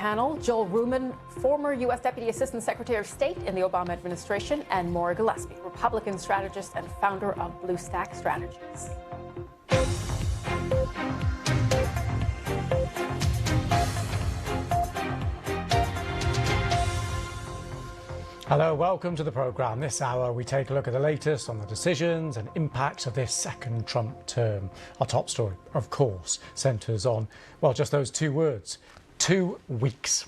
panel, Joel Ruman, former U.S. Deputy Assistant Secretary of State in the Obama administration, and Maura Gillespie, Republican strategist and founder of Blue Stack Strategies. Hello, welcome to the programme. This hour we take a look at the latest on the decisions and impacts of this second Trump term. Our top story, of course, centres on, well, just those two words, 2 weeks.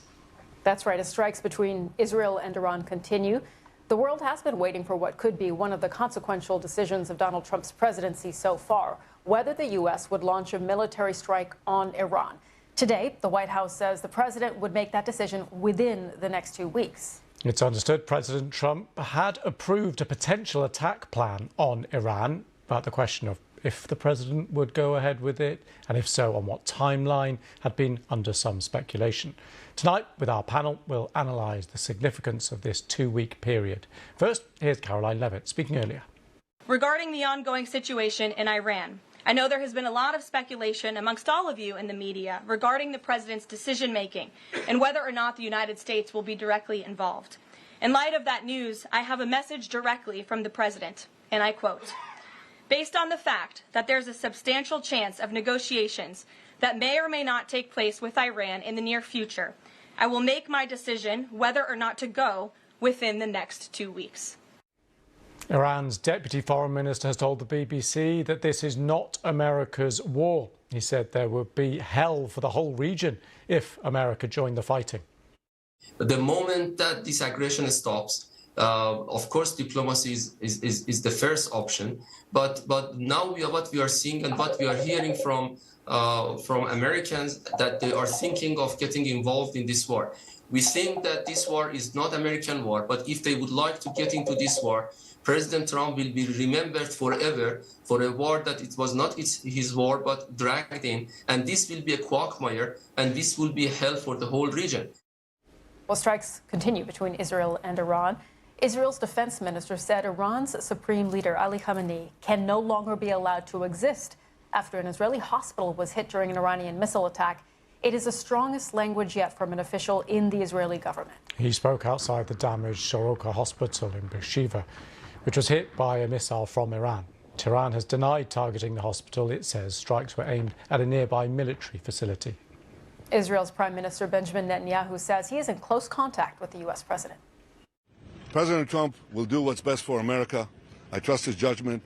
That's right, as strikes between Israel and Iran continue, the world has been waiting for what could be one of the consequential decisions of Donald Trump's presidency so far, whether the U.S. would launch a military strike on Iran. Today, the White House says the president would make that decision within the next 2 weeks. It's understood President Trump had approved a potential attack plan on Iran, but the question of if the president would go ahead with it, and if so, on what timeline, had been under some speculation. Tonight, with our panel, we'll analyse the significance of this 2-week period. First, here's Caroline Levitt speaking earlier. Regarding the ongoing situation in Iran, I know there has been a lot of speculation amongst all of you in the media regarding the president's decision-making and whether or not the United States will be directly involved. In light of that news, I have a message directly from the president, and I quote, "Based on the fact that there's a substantial chance of negotiations that may or may not take place with Iran in the near future, I will make my decision whether or not to go within the next 2 weeks." Iran's Deputy Foreign Minister has told the BBC that this is not America's war. He said there would be hell for the whole region if America joined the fighting. The moment that this aggression stops, of course, diplomacy is the first option. But now what we are seeing and what we are hearing from Americans that they are thinking of getting involved in this war. We think that this war is not American war, but if they would like to get into this war, President Trump will be remembered forever for a war that it was not his war, but dragged in. And this will be a quagmire, and this will be hell for the whole region. Well, strikes continue between Israel and Iran. Israel's defense minister said Iran's supreme leader, Ali Khamenei, can no longer be allowed to exist after an Israeli hospital was hit during an Iranian missile attack. It is the strongest language yet from an official in the Israeli government. He spoke outside the damaged Soroka hospital in Beersheba, which was hit by a missile from Iran. Tehran has denied targeting the hospital. It says strikes were aimed at a nearby military facility. Israel's Prime Minister Benjamin Netanyahu says he is in close contact with the U.S. president. President Trump will do what's best for America. I trust his judgment.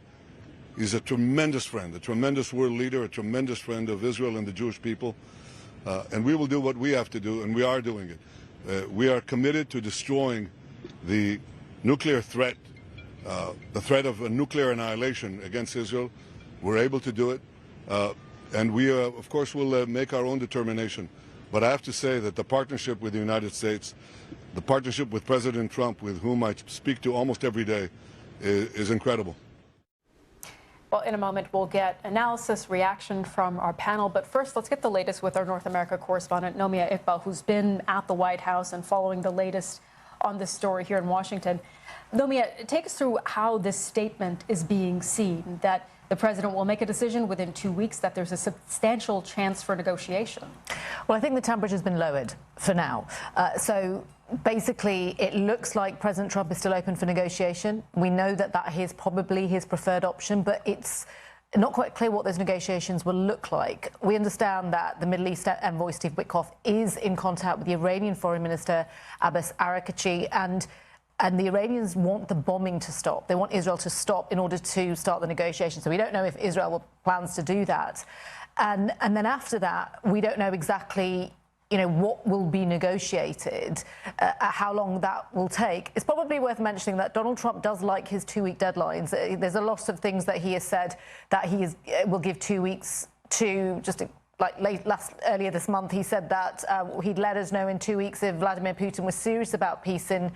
He's a tremendous friend, a tremendous world leader, a tremendous friend of Israel and the Jewish people. And we will do what we have to do, and we are doing it. We are committed to destroying the nuclear threat, the threat of a nuclear annihilation against Israel. We're able to do it. And we, of course, will make our own determination. But I have to say that the partnership with the United States, the partnership with President Trump, with whom I speak to almost every day, is incredible. Well, in a moment, we'll get analysis, reaction from our panel. But first, let's get the latest with our North America correspondent, Nomia Iqbal, who's been at the White House and following the latest on this story here in Washington. Nomia, take us through how this statement is being seen, that the president will make a decision within 2 weeks, that there's a substantial chance for negotiation. Well, I think the temperature's been lowered for now. So basically, it looks like President Trump is still open for negotiation. We know that is probably his preferred option, but it's not quite clear what those negotiations will look like. We understand that the Middle East envoy, Steve Witkoff, is in contact with the Iranian Foreign Minister, Abbas Araghchi, and the Iranians want the bombing to stop. They want Israel to stop in order to start the negotiations. So we don't know if Israel plans to do that. And then after that, we don't know exactly, what will be negotiated, how long that will take. It's probably worth mentioning that Donald Trump does like his 2-week deadlines. There's a lot of things that he has said that he will give 2 weeks to. Just earlier this month, he said that he'd let us know in 2 weeks if Vladimir Putin was serious about peace in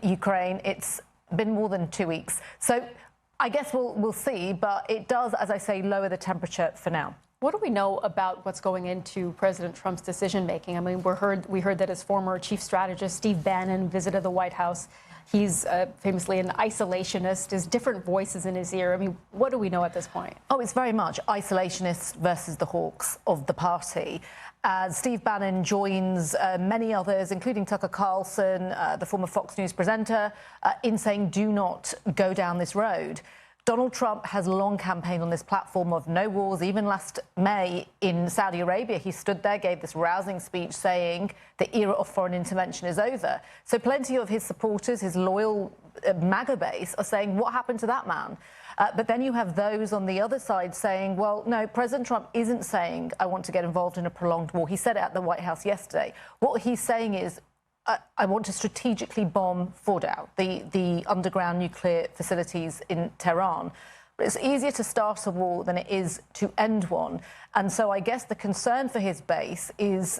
Ukraine. It's been more than 2 weeks. So I guess we'll see, but it does, as I say, lower the temperature for now. What do we know about what's going into President Trump's decision-making? I mean, we heard that his former chief strategist, Steve Bannon, visited the White House. He's famously an isolationist. There's different voices in his ear. I mean, what do we know at this point? Oh, it's very much isolationists versus the hawks of the party. as Steve Bannon joins many others, including Tucker Carlson, the former Fox News presenter, in saying do not go down this road. Donald Trump has long campaigned on this platform of no wars. Even last May in Saudi Arabia, he stood there, gave this rousing speech saying the era of foreign intervention is over. So plenty of his supporters, his loyal MAGA base, are saying, what happened to that man? But then you have those on the other side saying, well, no, President Trump isn't saying I want to get involved in a prolonged war. He said it at the White House yesterday. What he's saying is, I want to strategically bomb Fordow, the underground nuclear facilities in Tehran. But it's easier to start a war than it is to end one. And so I guess the concern for his base is,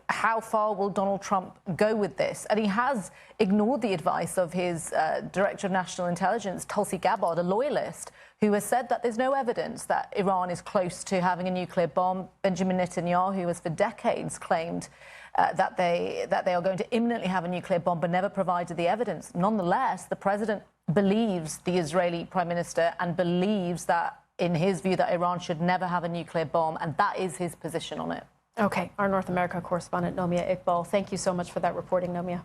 how far will Donald Trump go with this? And he has ignored the advice of his Director of National Intelligence, Tulsi Gabbard, a loyalist, who has said that there's no evidence that Iran is close to having a nuclear bomb. Benjamin Netanyahu has for decades claimed that they are going to imminently have a nuclear bomb, but never provided the evidence. Nonetheless, the president believes the Israeli prime minister and believes that, in his view, that Iran should never have a nuclear bomb, and that is his position on it. Okay, our North America correspondent, Nomia Iqbal. Thank you so much for that reporting, Nomia.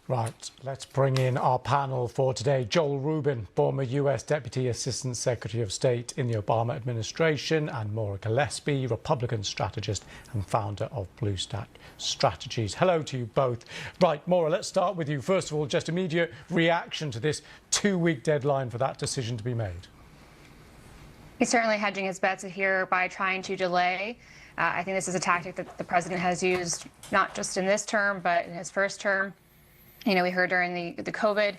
Right, let's bring in our panel for today. Joel Rubin, former US Deputy Assistant Secretary of State in the Obama administration, and Maura Gillespie, Republican strategist and founder of Blue Stack Strategies. Hello to you both. Right, Maura, let's start with you. First of all, just immediate reaction to this 2-week deadline for that decision to be made. He's certainly hedging his bets here by trying to delay. I think this is a tactic that the president has used, not just in this term, but in his first term. We heard during the COVID,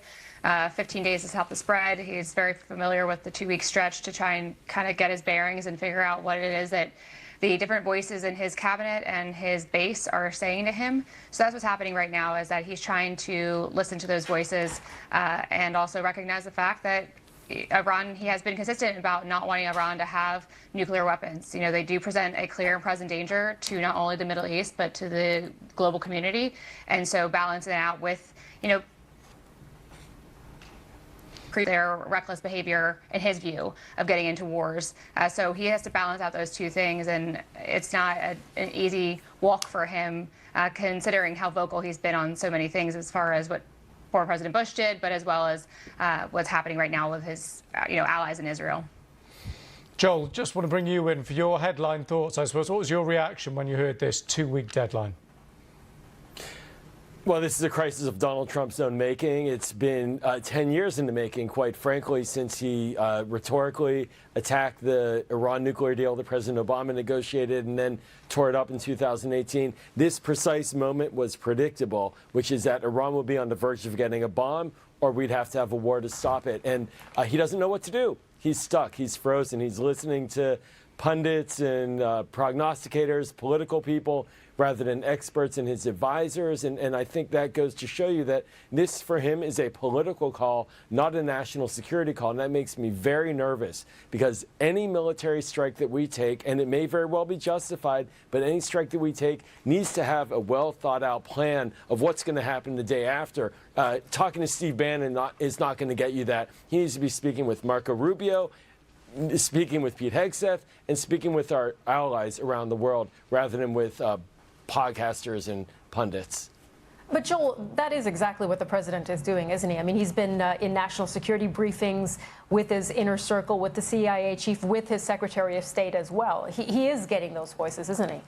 15 days to stop the spread. He's very familiar with the 2-week stretch to try and kind of get his bearings and figure out what it is that the different voices in his cabinet and his base are saying to him. So that's what's happening right now, is that he's trying to listen to those voices and also recognize the fact that Iran, he has been consistent about not wanting Iran to have nuclear weapons. They do present a clear and present danger to not only the Middle East, but to the global community. And so balancing it out with, their reckless behavior, in his view, of getting into wars. So he has to balance out those two things, and it's not an easy walk for him, considering how vocal he's been on so many things as far as what former President Bush did, but as well as what's happening right now with his allies in Israel. Joel, just want to bring you in for your headline thoughts, I suppose. What was your reaction when you heard this 2-week deadline? Well, this is a crisis of Donald Trump's own making. It's been 10 years in the making, quite frankly, since he rhetorically attacked the Iran nuclear deal that President Obama negotiated and then tore it up in 2018. This precise moment was predictable, which is that Iran will be on the verge of getting a bomb, or we'd have to have a war to stop it. And he doesn't know what to do. He's stuck. He's frozen. He's listening to pundits and prognosticators, political people, rather than experts and his advisors. And I think that goes to show you that this, for him, is a political call, not a national security call. And that makes me very nervous, because any military strike that we take, and it may very well be justified, but any strike that we take needs to have a well-thought-out plan of what's going to happen the day after. Talking to Steve Bannon is not going to get you that. He needs to be speaking with Marco Rubio, speaking with Pete Hegseth, and speaking with our allies around the world, rather than with podcasters and pundits. But Joel, that is exactly what the president is doing, isn't he? I mean, he's been in national security briefings with his inner circle, with the CIA chief, with his Secretary of State as well. He is getting those voices, isn't he?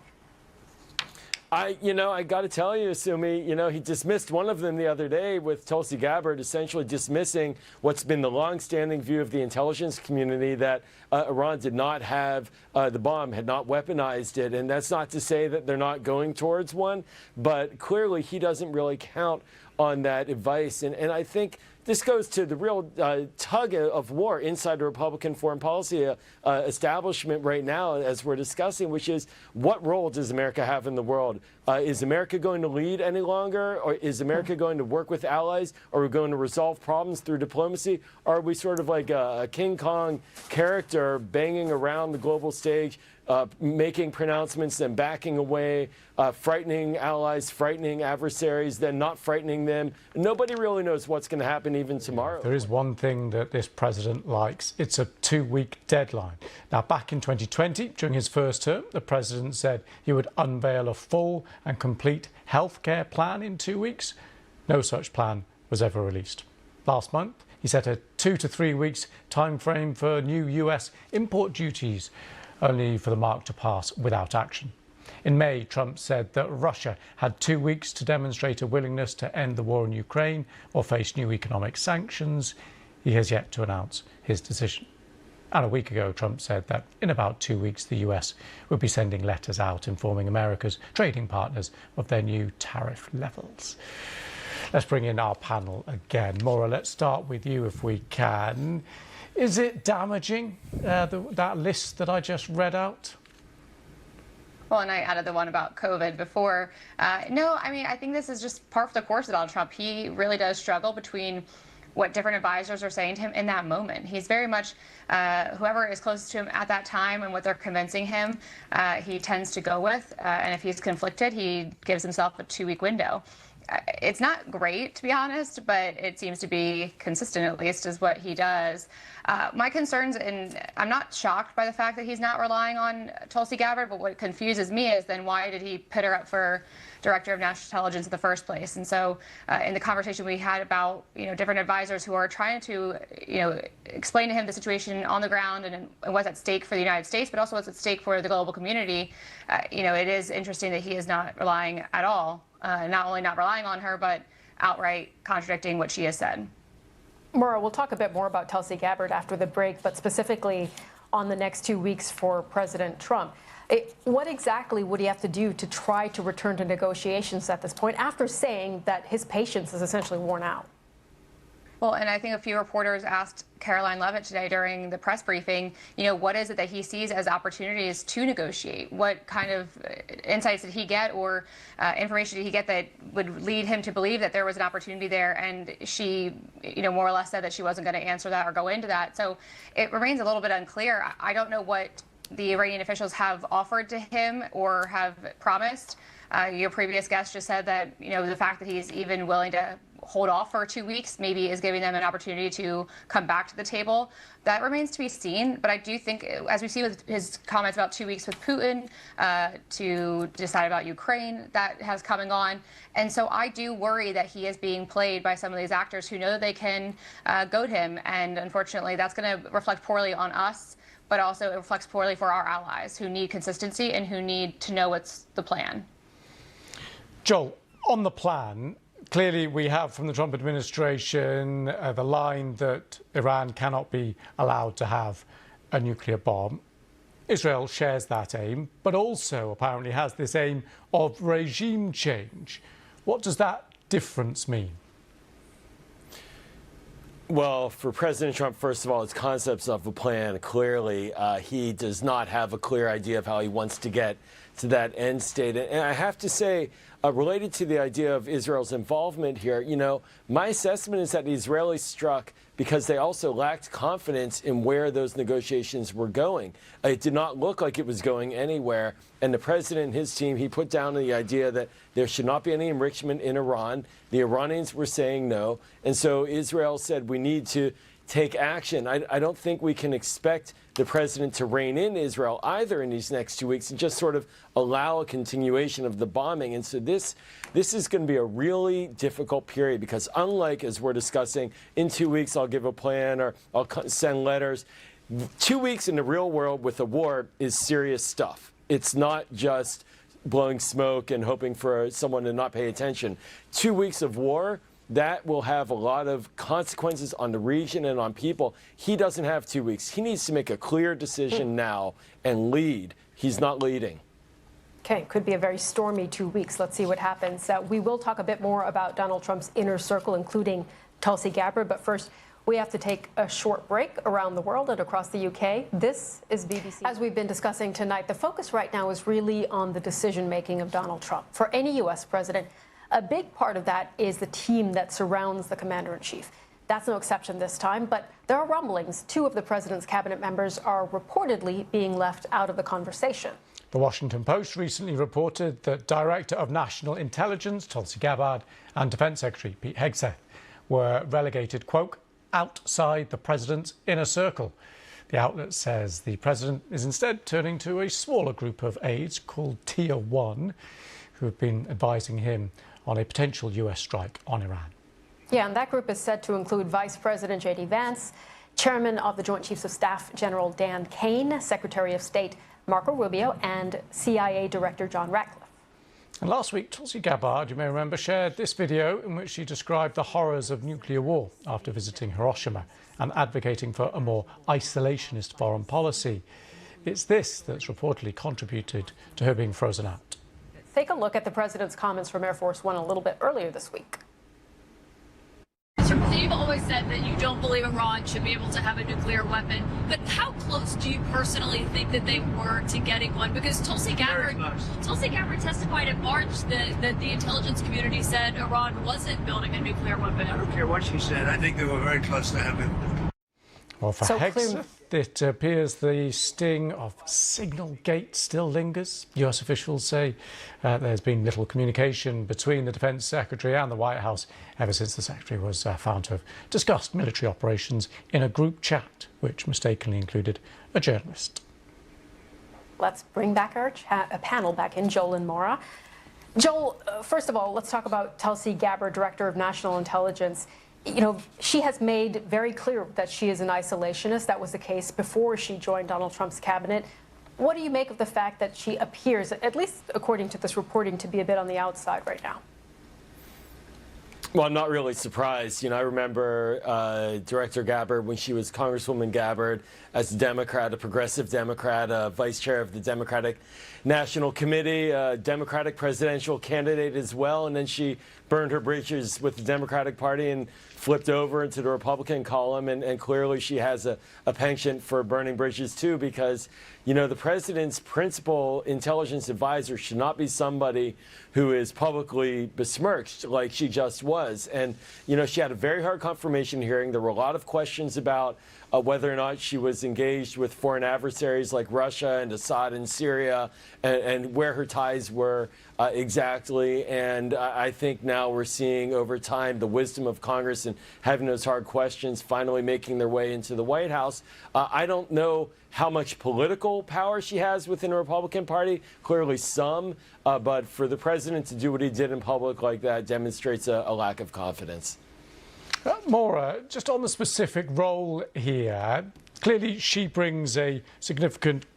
I got to tell you, Sumi, he dismissed one of them the other day with Tulsi Gabbard essentially dismissing what's been the long-standing view of the intelligence community, that Iran did not have the bomb, had not weaponized it. And that's not to say that they're not going towards one, but clearly he doesn't really count on that advice. And I think this goes to the real tug of war inside the Republican foreign policy establishment right now, as we're discussing, which is, what role does America have in the world? Is America going to lead any longer? Or is America going to work with allies? Or are we going to resolve problems through diplomacy? Or are we sort of like a King Kong character banging around the global stage, making pronouncements, then backing away, frightening allies, frightening adversaries, then not frightening them. Nobody really knows what's going to happen even tomorrow. There is one thing that this president likes. It's a 2-week deadline. Now, back in 2020, during his first term, the president said he would unveil a full and complete healthcare plan in 2 weeks. No such plan was ever released. Last month, he set a 2 to 3 weeks time frame for new US import duties, only for the mark to pass without action. In May, Trump said that Russia had 2 weeks to demonstrate a willingness to end the war in Ukraine or face new economic sanctions. He has yet to announce his decision. And a week ago, Trump said that in about 2 weeks, the US would be sending letters out informing America's trading partners of their new tariff levels. Let's bring in our panel again. Maura, let's start with you if we can. Is it damaging, that list that I just read out? Well, and I added the one about COVID before. No, I mean, I think this is just par for the course of Donald Trump. He really does struggle between what different advisors are saying to him in that moment. He's very much whoever is closest to him at that time and what they're convincing him, he tends to go with. And if he's conflicted, he gives himself a 2-week window. It's not great, to be honest, but it seems to be consistent, at least, is what he does. My concerns, and I'm not shocked by the fact that he's not relying on Tulsi Gabbard, but what confuses me is then why did he put her up for Director of National Intelligence in the first place? And so in the conversation we had about, different advisors who are trying to, explain to him the situation on the ground and what's at stake for the United States, but also what's at stake for the global community, it is interesting that he is not relying at all. Not only not relying on her, but outright contradicting what she has said. Maura, we'll talk a bit more about Tulsi Gabbard after the break, but specifically on the next 2 weeks for President Trump. What exactly would he have to do to try to return to negotiations at this point after saying that his patience is essentially worn out? Well, and I think a few reporters asked Caroline Leavitt today during the press briefing, what is it that he sees as opportunities to negotiate? What kind of insights did he get or information did he get that would lead him to believe that there was an opportunity there? And she, more or less said that she wasn't going to answer that or go into that. So it remains a little bit unclear. I don't know what the Iranian officials have offered to him or have promised. Your previous guest just said that, the fact that he's even willing to hold off for 2 weeks maybe is giving them an opportunity to come back to the table. That remains to be seen. But I do think, as we see with his comments about 2 weeks with Putin to decide about Ukraine, that has coming on. And so I do worry that he is being played by some of these actors who know that they can goad him. And unfortunately, that's going to reflect poorly on us, but also it reflects poorly for our allies who need consistency and who need to know what's the plan. Joel, on the plan, clearly we have from the Trump administration the line that Iran cannot be allowed to have a nuclear bomb. Israel shares that aim, but also apparently has this aim of regime change. What does that difference mean? Well, for President Trump, first of all, his concepts of a plan, clearly he does not have a clear idea of how he wants to get to that end state. And I have to say, related to the idea of Israel's involvement here, my assessment is that the Israelis struck because they also lacked confidence in where those negotiations were going. It did not look like it was going anywhere. And the president and his team, he put down the idea that there should not be any enrichment in Iran. The Iranians were saying no. And so Israel said, we need to take action. I don't think we can expect the president to rein in Israel either in these next 2 weeks and just sort of allow a continuation of the bombing. And so this is going to be a really difficult period because unlike, as we're discussing, in 2 weeks I'll give a plan or I'll send letters, 2 weeks in the real world with a war is serious stuff. It's not just blowing smoke and hoping for someone to not pay attention. 2 weeks of war, that will have a lot of consequences on the region and on people. He doesn't have 2 weeks. He needs to make a clear decision now and lead. He's not leading. Okay, could be a very stormy 2 weeks. Let's see what happens. We will talk a bit more about Donald Trump's inner circle, including Tulsi Gabbard. But first, we have to take a short break around the world and across the UK. This is BBC. As we've been discussing tonight, the focus right now is really on the decision-making of Donald Trump. For any U.S. president, a big part of that is the team that surrounds the commander-in-chief. That's no exception this time, but there are rumblings. 2 of the president's cabinet members are reportedly being left out of the conversation. The Washington Post recently reported that Director of National Intelligence Tulsi Gabbard and Defense Secretary Pete Hegseth were relegated, quote, outside the president's inner circle. The outlet says the president is instead turning to a smaller group of aides called Tier 1, who have been advising him on a potential US strike on Iran. Yeah, and that group is said to include Vice President J.D. Vance, Chairman of the Joint Chiefs of Staff General Dan Kane, Secretary of State Marco Rubio, and CIA Director John Ratcliffe. And last week, Tulsi Gabbard, you may remember, shared this video in which she described the horrors of nuclear war after visiting Hiroshima and advocating for a more isolationist foreign policy. It's this that's reportedly contributed to her being frozen out. Take a look at the president's comments from Air Force One a little bit earlier this week. You've always said that you don't believe Iran should be able to have a nuclear weapon, but how close do you personally think that they were to getting one? Because Tulsi Gabbard testified in March that the intelligence community said Iran wasn't building a nuclear weapon. I don't care what she said. I think they were very close to having it. Well, for Hegseth, it appears the sting of Signal Gate still lingers. US officials say there's been little communication between the Defense Secretary and the White House ever since the Secretary was found to have discussed military operations in a group chat, which mistakenly included a journalist. Let's bring back our panel back in, Joel and Maura. Joel, first of all, let's talk about Tulsi Gabbard, Director of National Intelligence. You know, she has made very clear that she is an isolationist. That was the case before she joined Donald Trump's cabinet. What do you make of the fact that she appears, at least according to this reporting, to be a bit on the outside right now? Well, I'm not really surprised. You know, I remember Director Gabbard when she was Congresswoman Gabbard as a Democrat, a progressive Democrat, vice chair of the Democratic National Committee, a Democratic presidential candidate as well. And then she burned her bridges with the Democratic Party and flipped over into the Republican column. And clearly she has a penchant for burning bridges, too, because, you know, the president's principal intelligence advisor should not be somebody who is publicly besmirched like she just was. And, you know, she had a very hard confirmation hearing. There were a lot of questions about whether or not she was engaged with foreign adversaries like Russia and Assad in Syria and where her ties were exactly. And I think now we're seeing over time the wisdom of Congress and having those hard questions finally making their way into the White House. I don't know how much political power she has within the Republican Party, clearly some, but for the president to do what he did in public like that demonstrates a lack of confidence. Maura, just on the specific role here, clearly she brings a significant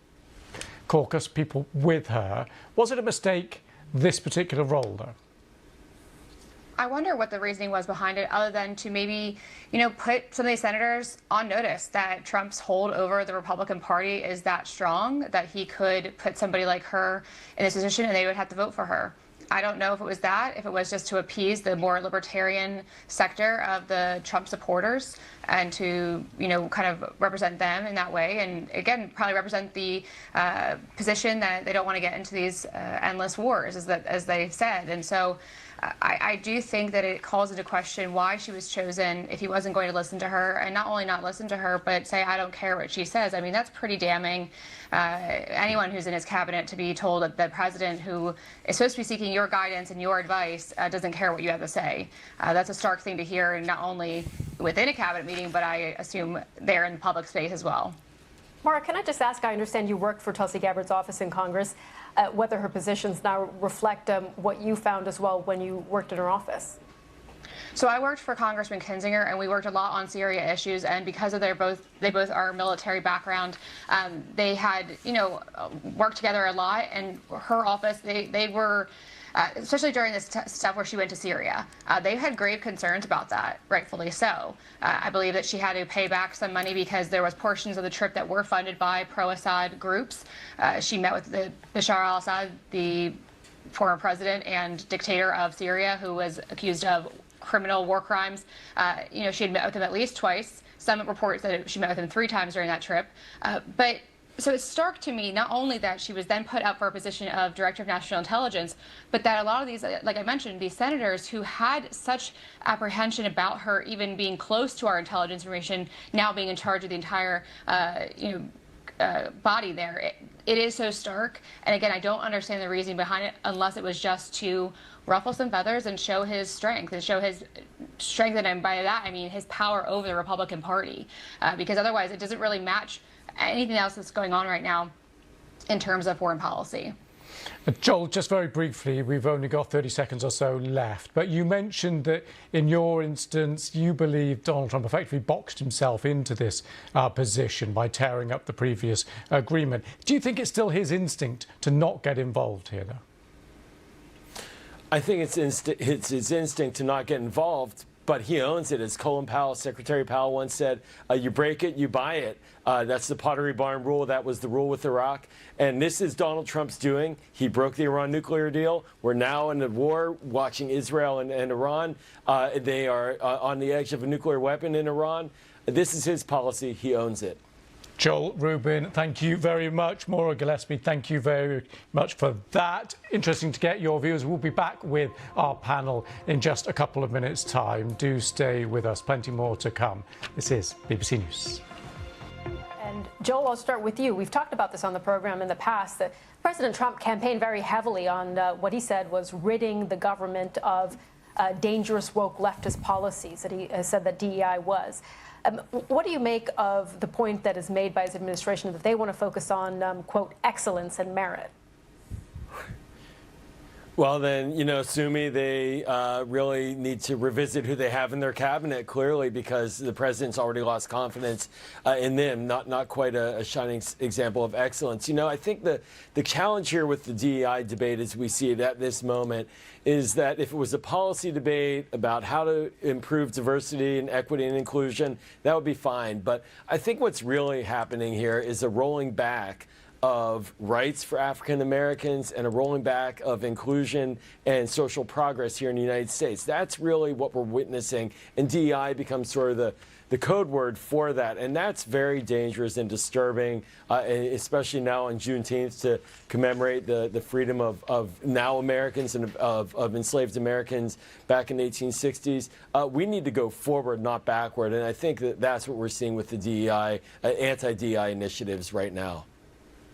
caucus, people with her. Was it a mistake, this particular role, though? I wonder what the reasoning was behind it, other than to maybe, you know, put some of these senators on notice that Trump's hold over the Republican Party is that strong that he could put somebody like her in this position and they would have to vote for her. I don't know if it was that, if it was just to appease the more libertarian sector of the Trump supporters and to, you know, kind of represent them in that way. And again, probably represent the position that they don't want to get into these endless wars, as they said. And so I do think that it calls into question why she was chosen if he wasn't going to listen to her, and not only not listen to her, but say, I don't care what she says. I mean, that's pretty damning. Anyone who's in his cabinet to be told that the president who is supposed to be seeking your guidance and your advice doesn't care what you have to say. That's a stark thing to hear, and not only within a cabinet meeting, but I assume there in the public space as well. Maura, can I just ask, I understand you worked for Tulsi Gabbard's office in Congress, whether her positions now reflect what you found as well when you worked in her office? So I worked for Congressman Kinzinger, and we worked a lot on Syria issues. And because of they both are military background, they had, you know, worked together a lot. And her office, they were, especially during this stuff where she went to Syria, they had grave concerns about that, rightfully so. I believe that she had to pay back some money because there was portions of the trip that were funded by pro-Assad groups. She met with Bashar al-Assad, the former president and dictator of Syria, who was accused of criminal war crimes. She had met with him at least twice. Some reports that she met with him 3 times during that trip. But So it's stark to me, not only that she was then put up for a position of Director of National Intelligence, but that a lot of these, like I mentioned, these senators who had such apprehension about her even being close to our intelligence information, now being in charge of the entire, body there. It is so stark. And again, I don't understand the reasoning behind it unless it was just to ruffle some feathers and show his strength, and by that I mean his power over the Republican Party, because otherwise it doesn't really match anything else that's going on right now in terms of foreign policy. Joel, just very briefly, we've only got 30 seconds or so left, but you mentioned that in your instance, you believe Donald Trump effectively boxed himself into this position by tearing up the previous agreement. Do you think it's still his instinct to not get involved here, though? I think it's his instinct to not get involved, but he owns it. As Colin Powell, Secretary Powell once said, you break it, you buy it. That's the Pottery Barn rule. That was the rule with Iraq. And this is Donald Trump's doing. He broke the Iran nuclear deal. We're now in a war watching Israel and Iran. They are on the edge of a nuclear weapon in Iran. This is his policy. He owns it. Joel Rubin, thank you very much. Maura Gillespie, thank you very much for that. Interesting to get your views. We'll be back with our panel in just a couple of minutes' time. Do stay with us. Plenty more to come. This is BBC News. And Joel, I'll start with you. We've talked about this on the program in the past, that President Trump campaigned very heavily on what he said was ridding the government of dangerous woke leftist policies that he said that DEI was. What do you make of the point that is made by his administration that they want to focus on, quote, excellence and merit? Well, then, sue me, they really need to revisit who they have in their cabinet, clearly, because the president's already lost confidence in them. Not quite a shining example of excellence. I think the challenge here with the DEI debate, as we see it at this moment, is that if it was a policy debate about how to improve diversity and equity and inclusion, that would be fine. But I think what's really happening here is a rolling back of rights for African Americans and a rolling back of inclusion and social progress here in the United States. That's really what we're witnessing, and DEI becomes sort of the code word for that, and that's very dangerous and disturbing, especially now on Juneteenth to commemorate the freedom of now Americans and of enslaved Americans back in the 1860s. We need to go forward, not backward, and I think that's what we're seeing with the DEI, anti-DEI initiatives right now.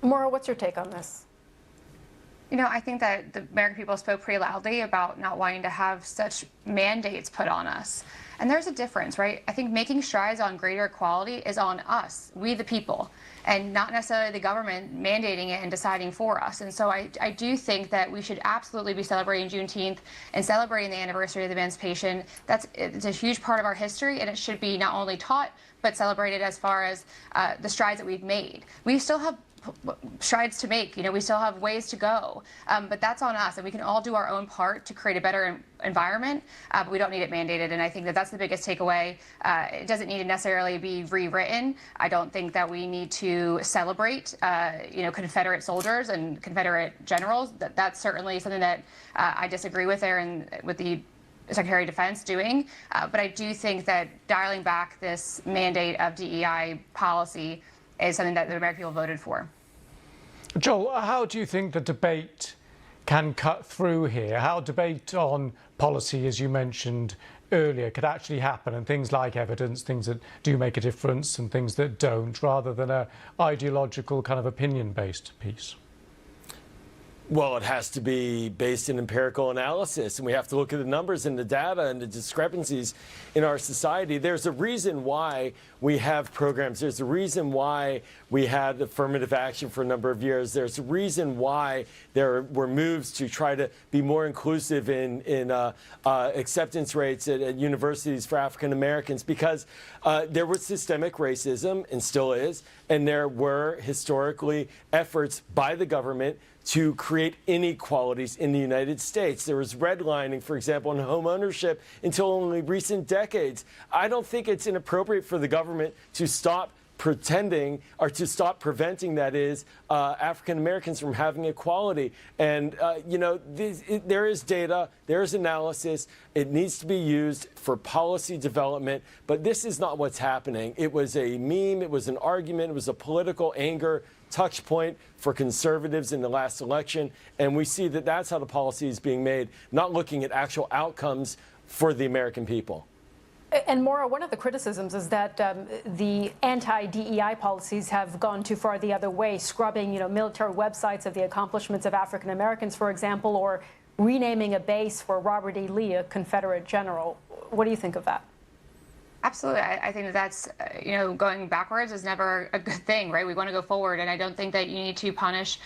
Maura, what's your take on this? I think that the American people spoke pretty loudly about not wanting to have such mandates put on us. And there's a difference, right? I think making strides on greater equality is on us, we the people, and not necessarily the government mandating it and deciding for us. And so I do think that we should absolutely be celebrating Juneteenth and celebrating the anniversary of the emancipation. It's a huge part of our history, and it should be not only taught, but celebrated as far as the strides that we've made. We still have strides to make. We still have ways to go, but that's on us, and we can all do our own part to create a better environment, but we don't need it mandated, and I think that that's the biggest takeaway. It doesn't need to necessarily be rewritten. I don't think that we need to celebrate Confederate soldiers and Confederate generals. That's certainly something that I disagree with there and with the Secretary of Defense doing, but I do think that dialing back this mandate of DEI policy is something that the American people voted for. Joel, how do you think the debate can cut through here? How debate on policy, as you mentioned earlier, could actually happen, and things like evidence, things that do make a difference and things that don't, rather than a ideological kind of opinion-based piece? Well, it has to be based in empirical analysis, and we have to look at the numbers and the data and the discrepancies in our society. There's a reason why we have programs. There's a reason why we had affirmative action for a number of years. There's a reason why there were moves to try to be more inclusive in acceptance rates at universities for African Americans, because there was systemic racism, and still is, and there were historically efforts by the government to create inequalities in the United States. There was redlining, for example, on home ownership until only recent decades. I don't think it's inappropriate for the government to stop pretending, or to stop preventing, that is, African Americans from having equality. And, there is data, there is analysis. It needs to be used for policy development, but this is not what's happening. It was a meme, it was an argument, it was a political anger touch point for conservatives in the last election. And we see that that's how the policy is being made, not looking at actual outcomes for the American people. And Maura, one of the criticisms is that the anti-DEI policies have gone too far the other way, scrubbing, military websites of the accomplishments of African Americans, for example, or renaming a base for Robert E. Lee, a Confederate general. What do you think of that? Absolutely. I think that's, going backwards is never a good thing, right? We want to go forward. And I don't think that you need to punish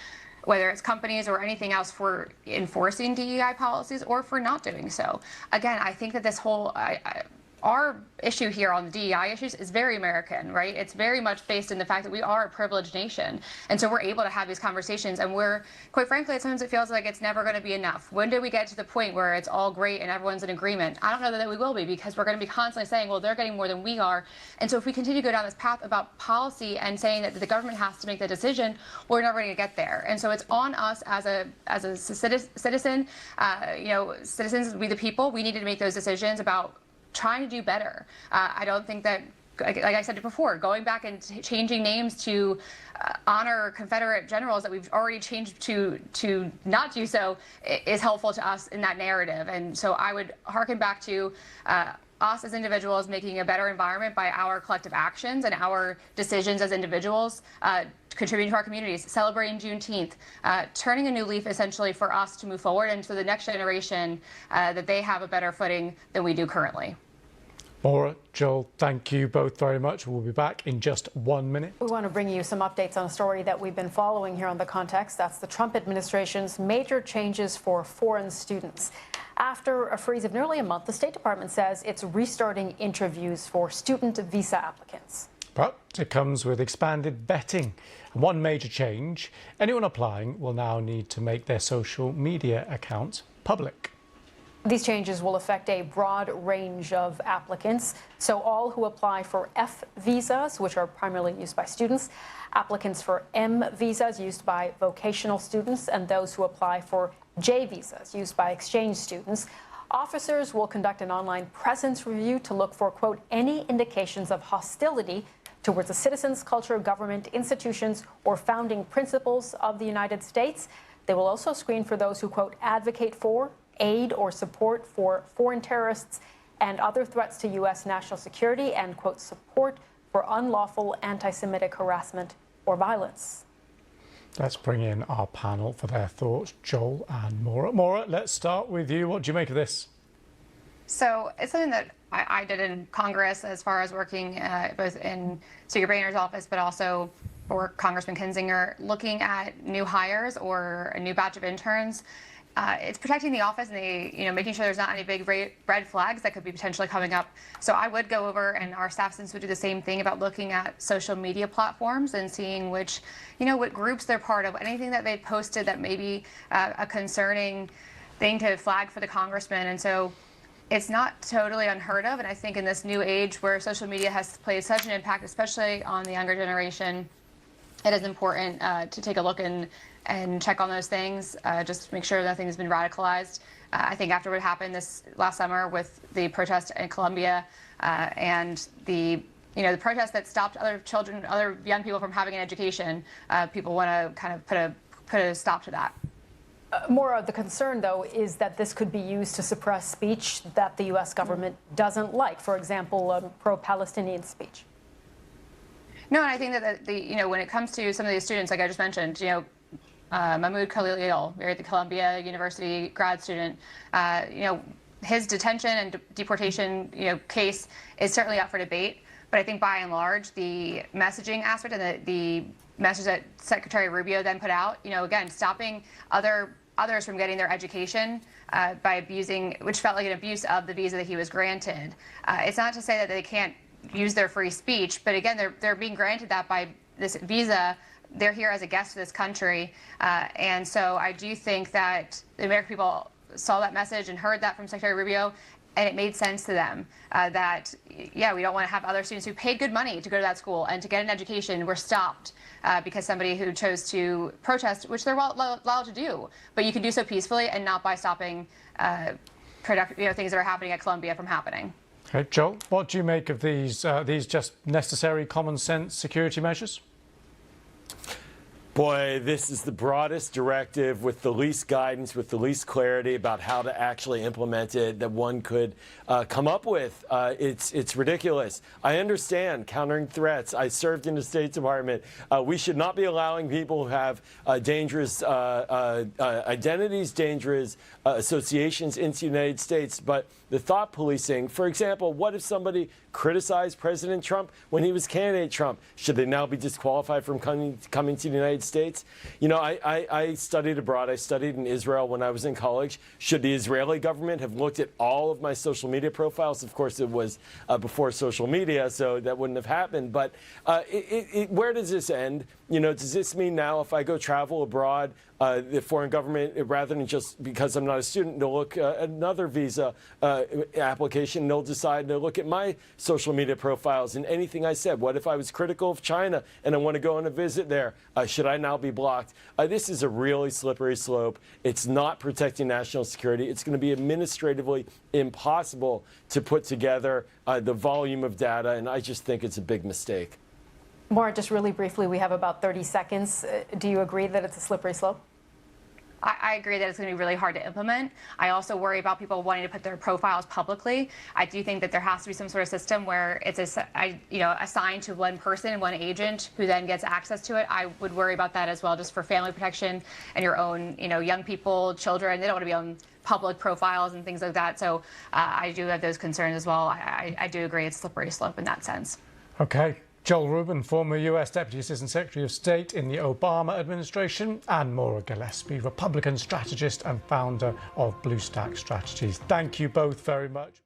whether it's companies or anything else for enforcing DEI policies or for not doing so. Again, I think that this whole our issue here on the DEI issues is very American, right? It's very much based in the fact that we are a privileged nation. And so we're able to have these conversations, and quite frankly, sometimes it feels like it's never going to be enough. When do we get to the point where it's all great and everyone's in agreement? I don't know that we will be, because we're going to be constantly saying, well, they're getting more than we are. And so if we continue to go down this path about policy and saying that the government has to make the decision, we're never going to get there. And so it's on us as a citizen, citizens, we the people, we need to make those decisions about trying to do better. I don't think that, like I said before, going back and changing names to honor Confederate generals that we've already changed to not do so is helpful to us in that narrative. And so I would hearken back to us as individuals making a better environment by our collective actions and our decisions as individuals, contributing to our communities, celebrating Juneteenth, turning a new leaf essentially for us to move forward and for the next generation that they have a better footing than we do currently. Maura, Joel, thank you both very much. We'll be back in just 1 minute. We want to bring you some updates on a story that we've been following here on The Context. That's the Trump administration's major changes for foreign students. After a freeze of nearly a month, the State Department says it's restarting interviews for student visa applicants. But it comes with expanded vetting. One major change, anyone applying will now need to make their social media account public. These changes will affect a broad range of applicants. So all who apply for F visas, which are primarily used by students, applicants for M visas used by vocational students, and those who apply for J visas used by exchange students. Officers will conduct an online presence review to look for, quote, any indications of hostility towards the citizens, culture, government, institutions, or founding principles of the United States. They will also screen for those who, quote, advocate for, aid or support for foreign terrorists and other threats to U.S. national security, and, quote, support for unlawful anti-Semitic harassment or violence. Let's bring in our panel for their thoughts, Joel and Maura. Maura, let's start with you. What do you make of this? So it's something that I did in Congress as far as working both in Speaker Boehner's office, but also for Congressman Kinzinger, looking at new hires or a new batch of interns. It's protecting the office and making sure there's not any big red flags that could be potentially coming up. So I would go over, and our staff since would do the same thing about looking at social media platforms and seeing what groups they're part of, anything that they posted that may be a concerning thing to flag for the congressman. And so it's not totally unheard of. And I think in this new age where social media has played such an impact, especially on the younger generation, it is important to take a look and check on those things, just to make sure nothing has been radicalized. I think after what happened this last summer with the protest in Colombia and the protest that stopped other young people from having an education, people want to kind of put a stop to that. Maura, the concern, though, is that this could be used to suppress speech that the U.S. government doesn't like, for example, pro-Palestinian speech. No, and I think that when it comes to some of these students, like I just mentioned, Mahmoud Khalil, at the Columbia University grad student, his detention and deportation, case is certainly up for debate. But I think by and large, the messaging aspect and the message that Secretary Rubio then put out, again, stopping others from getting their education by abusing, which felt like an abuse of the visa that he was granted. It's not to say that they can't use their free speech, but again, they're being granted that by this visa. They're here as a guest to this country, and so I do think that the American people saw that message and heard that from Secretary Rubio, and it made sense to them that, yeah, we don't want to have other students who paid good money to go to that school and to get an education were stopped because somebody who chose to protest, which they're allowed to do, but you can do so peacefully and not by stopping things that are happening at Columbia from happening. Okay, Joel, what do you make of these just necessary common sense security measures? Boy, this is the broadest directive with the least guidance, with the least clarity about how to actually implement it that one could come up with. It's ridiculous. I understand countering threats. I served in the State Department. We should not be allowing people who have dangerous identities, dangerous associations into the United States. But the thought policing, for example, what if somebody criticized President Trump when he was candidate Trump? Should they now be disqualified from coming to the United States? You know, I studied abroad. I studied in Israel when I was in college. Should the Israeli government have looked at all of my social media profiles? Of course, it was before social media, so that wouldn't have happened. But where does this end? You know, does this mean now if I go travel abroad, the foreign government, rather than just because I'm not a student, they'll look at another visa application, they'll decide to look at my social media profiles and anything I said. What if I was critical of China and I want to go on a visit there? Should I now be blocked? This is a really slippery slope. It's not protecting national security. It's going to be administratively impossible to put together the volume of data, and I just think it's a big mistake. Maura, just really briefly, we have about 30 seconds. Do you agree that it's a slippery slope? I agree that it's going to be really hard to implement. I also worry about people wanting to put their profiles publicly. I do think that there has to be some sort of system where it's assigned to one person, one agent, who then gets access to it. I would worry about that as well, just for family protection and your own, young people, children. They don't want to be on public profiles and things like that. So I do have those concerns as well. I do agree it's a slippery slope in that sense. Okay. Joel Rubin, former US Deputy Assistant Secretary of State in the Obama administration, and Maura Gillespie, Republican strategist and founder of BlueStack Strategies. Thank you both very much.